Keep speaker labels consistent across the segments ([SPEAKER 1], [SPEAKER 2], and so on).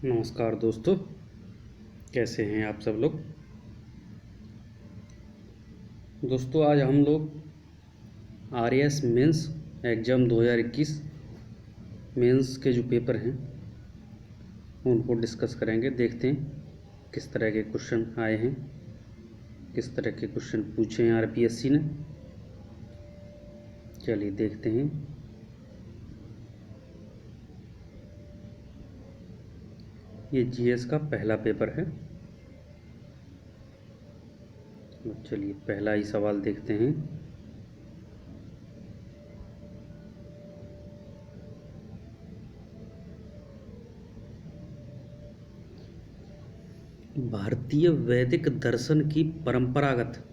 [SPEAKER 1] नमस्कार दोस्तों, कैसे हैं आप सब लोग। दोस्तों आज हम लोग आरएएस मेंस एग्ज़ाम 2021 मेंस के जो पेपर हैं उनको डिस्कस करेंगे। देखते हैं किस तरह के क्वेश्चन आए हैं, किस तरह के क्वेश्चन पूछे हैं आरपीएससी ने। चलिए देखते हैं। ये जीएस का पहला पेपर है। चलिए पहला ही सवाल देखते हैं। भारतीय वैदिक दर्शन की परंपरागत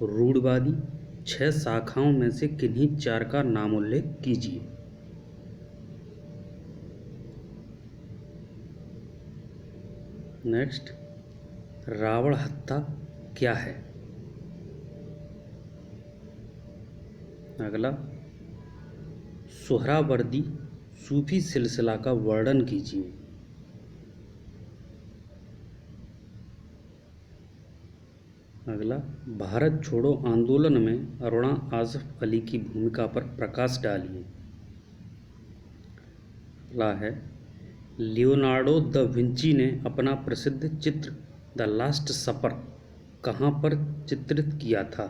[SPEAKER 1] रूढ़वादी 6 शाखाओं में से किन्हीं 4 का नामोल्लेख कीजिए। नेक्स्ट, रावण हत्या क्या है। अगला, सोहरावर्दी सूफी सिलसिला का वर्णन कीजिए। अगला, भारत छोड़ो आंदोलन में अरुणा आसफ अली की भूमिका पर प्रकाश डालिए। अगला है, लियोनार्डो द विंची ने अपना प्रसिद्ध चित्र द लास्ट सपर कहाँ पर चित्रित किया था।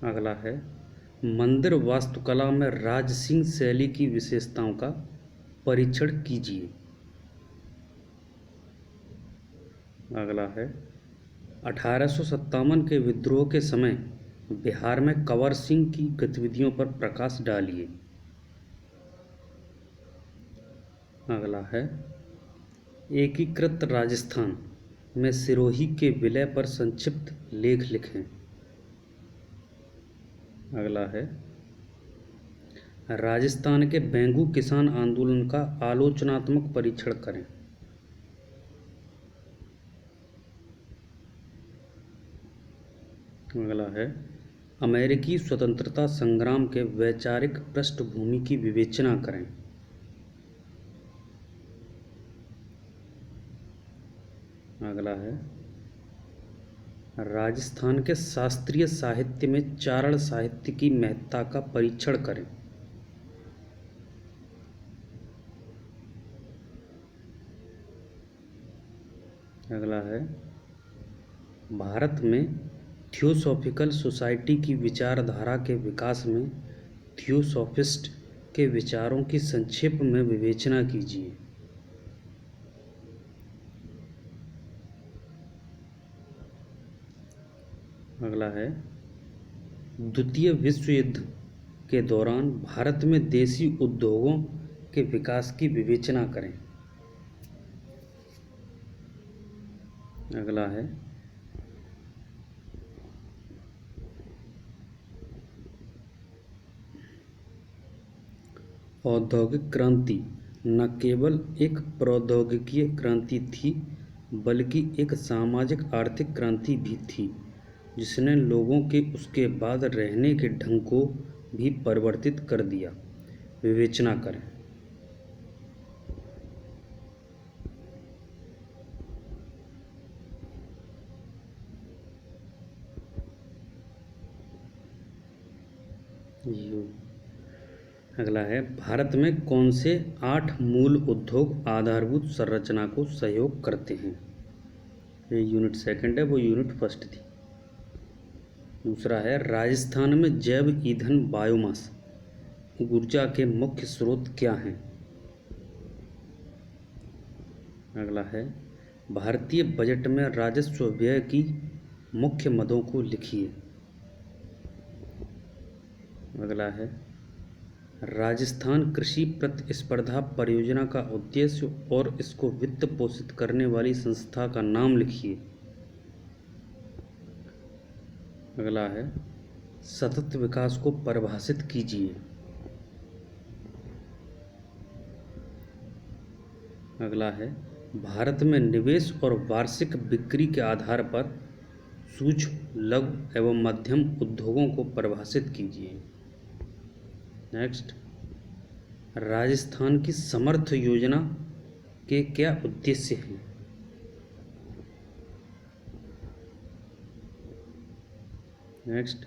[SPEAKER 1] अगला है, मंदिर वास्तुकला में राजसिंह शैली की विशेषताओं का परीक्षण कीजिए। अगला है, 1857 के विद्रोह के समय बिहार में कंवर सिंह की गतिविधियों पर प्रकाश डालिए। अगला है, एकीकृत राजस्थान में सिरोही के विलय पर संक्षिप्त लेख लिखें। अगला है, राजस्थान के बेंगू किसान आंदोलन का आलोचनात्मक परीक्षण करें। अगला है, अमेरिकी स्वतंत्रता संग्राम के वैचारिक पृष्ठभूमि की विवेचना करें। अगला है, राजस्थान के शास्त्रीय साहित्य में चारण साहित्य की महत्ता का परीक्षण करें। अगला है, भारत में थियोसॉफिकल सोसाइटी की विचारधारा के विकास में थियोसॉफिस्ट के विचारों की संक्षेप में विवेचना कीजिए। अगला है, द्वितीय विश्व युद्ध के दौरान भारत में देसी उद्योगों के विकास की विवेचना करें। अगला है, औद्योगिक क्रांति न केवल एक प्रौद्योगिकीय क्रांति थी बल्कि एक सामाजिक आर्थिक क्रांति भी थी जिसने लोगों के उसके बाद रहने के ढंग को भी परिवर्तित कर दिया। विवेचना करें। अगला है, भारत में कौन से 8 मूल उद्योग आधारभूत संरचना को सहयोग करते हैं। ये यूनिट सेकंड है, वो यूनिट फर्स्ट थी। दूसरा है, राजस्थान में जैव ईंधन बायोमास ऊर्जा के मुख्य स्रोत क्या हैं। अगला है, भारतीय बजट में राजस्व व्यय की मुख्य मदों को लिखिए। अगला है, राजस्थान कृषि प्रतिस्पर्धा परियोजना का उद्देश्य और इसको वित्त पोषित करने वाली संस्था का नाम लिखिए। अगला है, सतत विकास को परिभाषित कीजिए। अगला है, भारत में निवेश और वार्षिक बिक्री के आधार पर सूक्ष्म, लघु एवं मध्यम उद्योगों को परिभाषित कीजिए। नेक्स्ट, राजस्थान की समर्थ योजना के क्या उद्देश्य हैं? नेक्स्ट,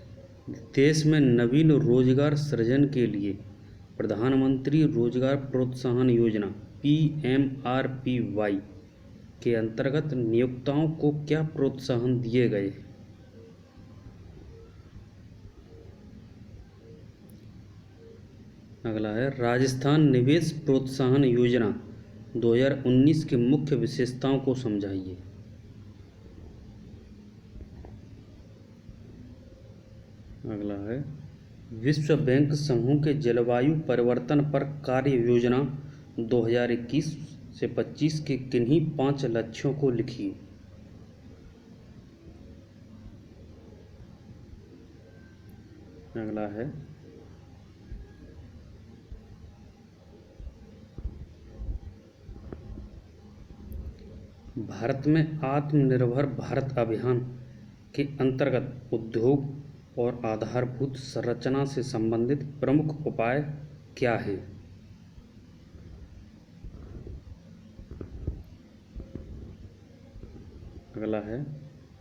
[SPEAKER 1] देश में नवीन रोजगार सृजन के लिए प्रधानमंत्री रोजगार प्रोत्साहन योजना PMRPY के अंतर्गत नियोक्ताओं को क्या प्रोत्साहन दिए गए? अगला है, राजस्थान निवेश प्रोत्साहन योजना 2019 की मुख्य विशेषताओं को समझाइए। अगला है, विश्व बैंक समूह के जलवायु परिवर्तन पर कार्य योजना 2021 से 25 के किन्हीं 5 लक्ष्यों को लिखिए। अगला है, भारत में आत्मनिर्भर भारत अभियान के अंतर्गत उद्योग और आधारभूत संरचना से संबंधित प्रमुख उपाय क्या हैं? अगला है,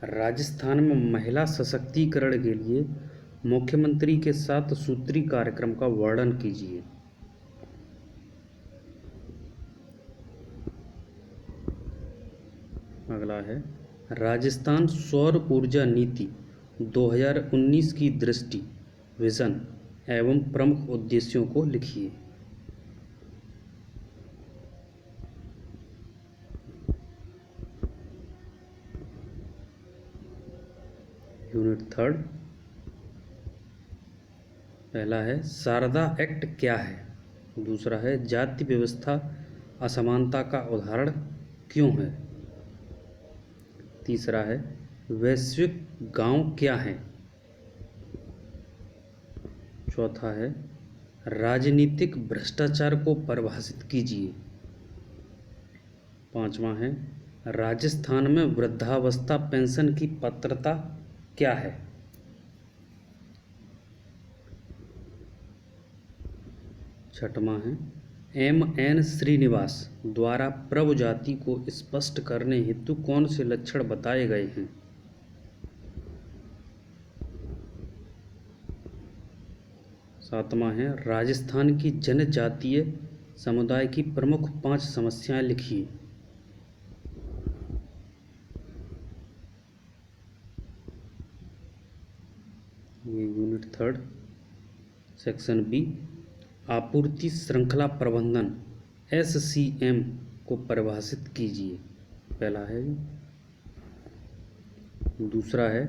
[SPEAKER 1] राजस्थान में महिला सशक्तिकरण के लिए मुख्यमंत्री के 7 सूत्री कार्यक्रम का वर्णन कीजिए। अगला है, राजस्थान सौर ऊर्जा नीति 2019 की दृष्टि, विजन एवं प्रमुख उद्देश्यों को लिखिए। यूनिट 3, पहला है, शारदा एक्ट क्या है? दूसरा है, जाति व्यवस्था असमानता का उदाहरण क्यों है? तीसरा है, वैश्विक गांव क्या है? चौथा है, राजनीतिक भ्रष्टाचार को परिभाषित कीजिए। पांचवा है, राजस्थान में वृद्धावस्था पेंशन की पात्रता क्या है? छठवां है, MN श्रीनिवास द्वारा प्रभु जाति को स्पष्ट करने हेतु कौन से लक्षण बताए गए हैं? सातवां है, राजस्थान की जनजातीय समुदाय की प्रमुख 5 समस्याएं लिखिए। ये यूनिट 3 सेक्शन B, आपूर्ति श्रृंखला प्रबंधन SCM को परिभाषित कीजिए। पहला है। दूसरा है,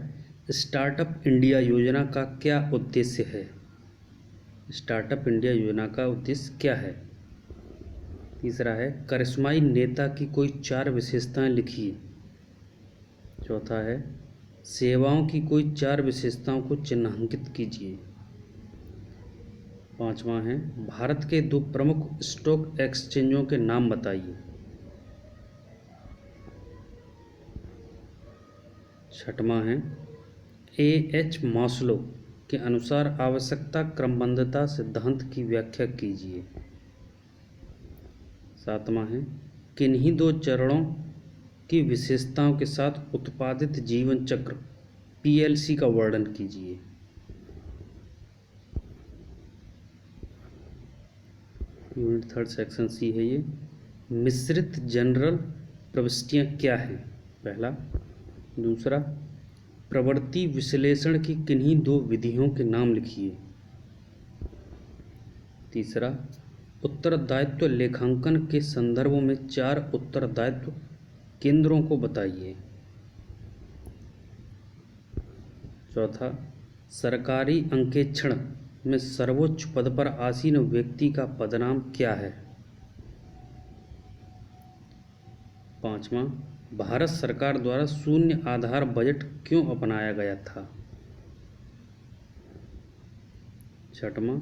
[SPEAKER 1] स्टार्टअप इंडिया योजना का क्या उद्देश्य है? स्टार्टअप इंडिया योजना का उद्देश्य क्या है? तीसरा है, करिश्माई नेता की कोई 4 विशेषताएं लिखिए। चौथा है, सेवाओं की कोई 4 विशेषताओं को चिन्हांकित कीजिए। पांचवा है, भारत के 2 प्रमुख स्टॉक एक्सचेंजों के नाम बताइए। छठवां है, AH मास्लो के अनुसार आवश्यकता क्रमबद्धता सिद्धांत की व्याख्या कीजिए। सातवां है, किन्हीं 2 चरणों की विशेषताओं के साथ उत्पादित जीवन चक्र PLC का वर्णन कीजिए। यूनिट 3 सेक्शन C है ये। मिश्रित जनरल प्रविष्टियाँ क्या हैं? पहला। दूसरा, प्रवृत्ति विश्लेषण की किन्हीं 2 विधियों के नाम लिखिए। तीसरा, उत्तरदायित्व लेखांकन के संदर्भ में 4 उत्तरदायित्व केंद्रों को बताइए। चौथा, सरकारी अंकेक्षण में सर्वोच्च पद पर आसीन व्यक्ति का पदनाम क्या है? पांचवा, भारत सरकार द्वारा शून्य आधार बजट क्यों अपनाया गया था? छठवां,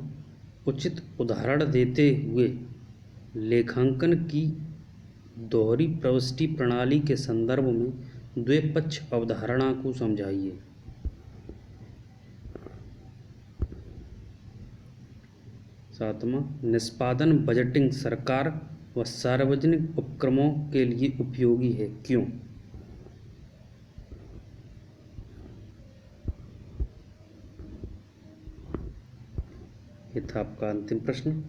[SPEAKER 1] उचित उदाहरण देते हुए लेखांकन की दोहरी प्रविष्टि प्रणाली के संदर्भ में द्विपक्ष अवधारणा को समझाइए। सातवां, निष्पादन बजटिंग सरकार व सार्वजनिक उपक्रमों के लिए उपयोगी है, क्यों? ये था आपका अंतिम प्रश्न।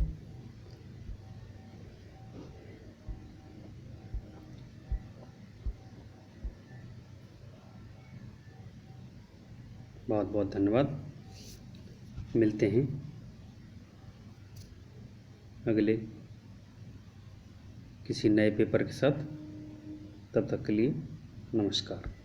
[SPEAKER 1] बहुत बहुत धन्यवाद। मिलते हैं अगले किसी नए पेपर के साथ। तब तक के लिए नमस्कार।